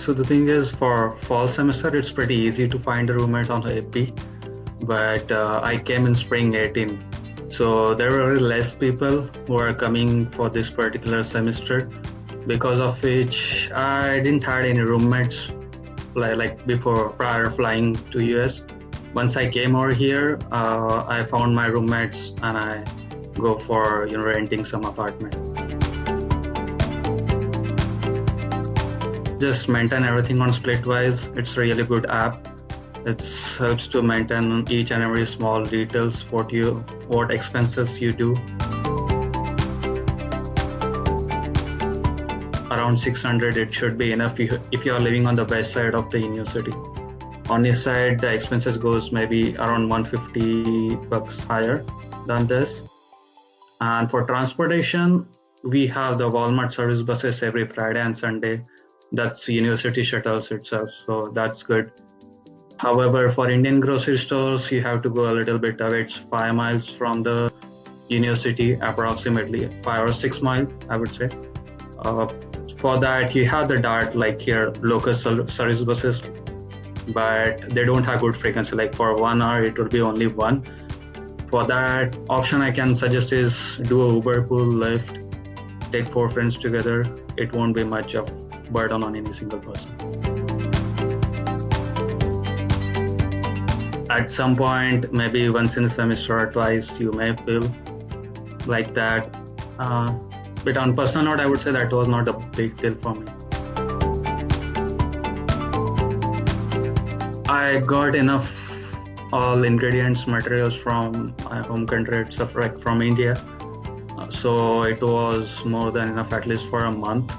So the thing is, for fall semester, it's pretty easy to find a roommate on the AP, but I came in spring 18. So there were less people who are coming for this particular semester, because of which I didn't have any roommates like before prior flying to US. Once I came over here, I found my roommates and I go for renting some apartment. Just maintain everything on Splitwise. It's a really good app. It helps to maintain each and every small details, what expenses you do. Around 600 it should be enough if you are living on the west side of the university. On this side, the expenses goes maybe around $150 higher than this. And for transportation, we have the Walmart service buses every Friday and Sunday. That's university shuttles itself, so that's good. However, for Indian grocery stores, you have to go a little bit away. It's 5 miles from the university, approximately 5 or 6 miles, I would say. For that, you have the DART, like here, local service buses, but they don't have good frequency. Like for 1 hour, it will be only one. For that option, I can suggest is do a Uber pool, Lyft, take 4 friends together. It won't be much of burden on any single person. At some point, maybe once in a semester or twice, you may feel like that. But on personal note, I would say that was not a big deal for me. I got enough all ingredients, materials from my home country, except from India. So it was more than enough, at least for a month.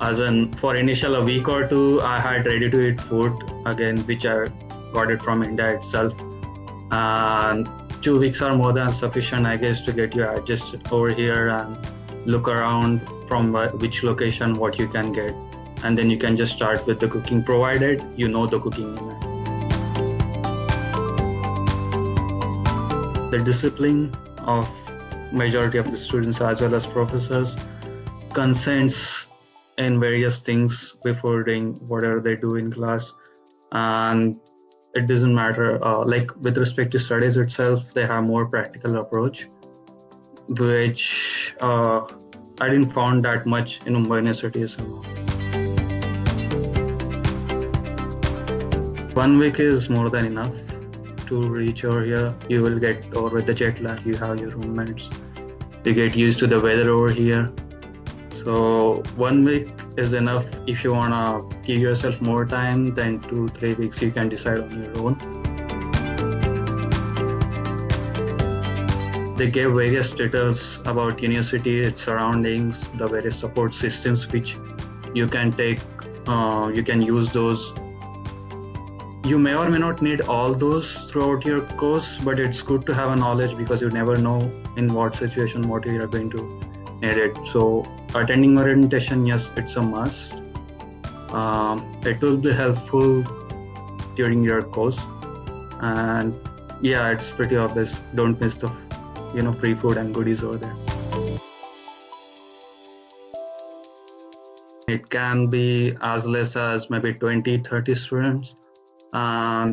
As in, for initial a week or two, I had ready-to-eat food again, which I got it from India itself. And 2 weeks are more than sufficient, I guess, to get you adjusted over here and look around from which location what you can get. And then you can just start with the cooking, provided you know the cooking in it. The discipline of majority of the students as well as professors consents in various things before doing whatever they do in class, and it doesn't matter. Like with respect to studies itself, they have more practical approach, which I didn't found that much in Mumbai University. 1 week is more than enough to reach over here. You will get over with the jet lag. You have your roommates. You get used to the weather over here. So 1 week is enough. If you wanna give yourself more time, then 2-3 weeks you can decide on your own. They gave various details about university, its surroundings, the various support systems which you can take. You can use those. You may or may not need all those throughout your course, but it's good to have a knowledge because you never know in what situation what you are going to need it. So attending orientation, yes, it's a must. It will be helpful during your course, and yeah, it's pretty obvious. Don't miss the free food and goodies over there. It can be as less as maybe 20-30 students.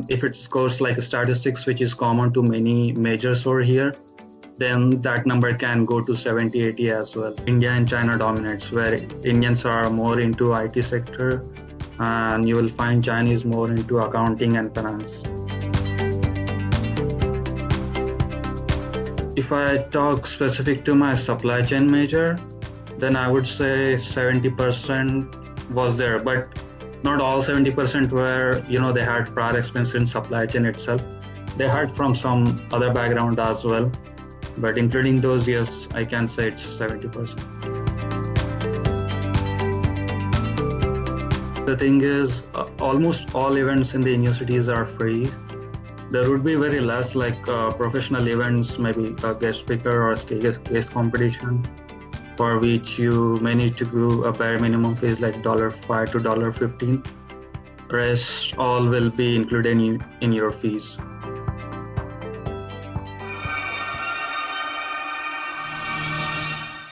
If it's course like statistics, which is common to many majors over here, then that number can go to 70-80 as well. India and China dominates, where Indians are more into IT sector, and you will find Chinese more into accounting and finance. If I talk specific to my supply chain major, then I would say 70% was there, but not all 70% were, they had prior experience in supply chain itself. They had from some other background as well, but including those, yes, I can say it's 70%. The thing is, almost all events in the universities are free. There would be very less like professional events, maybe a guest speaker or a case competition, for which you may need to do a bare minimum fees like $5 to $15. Rest all will be included in your fees.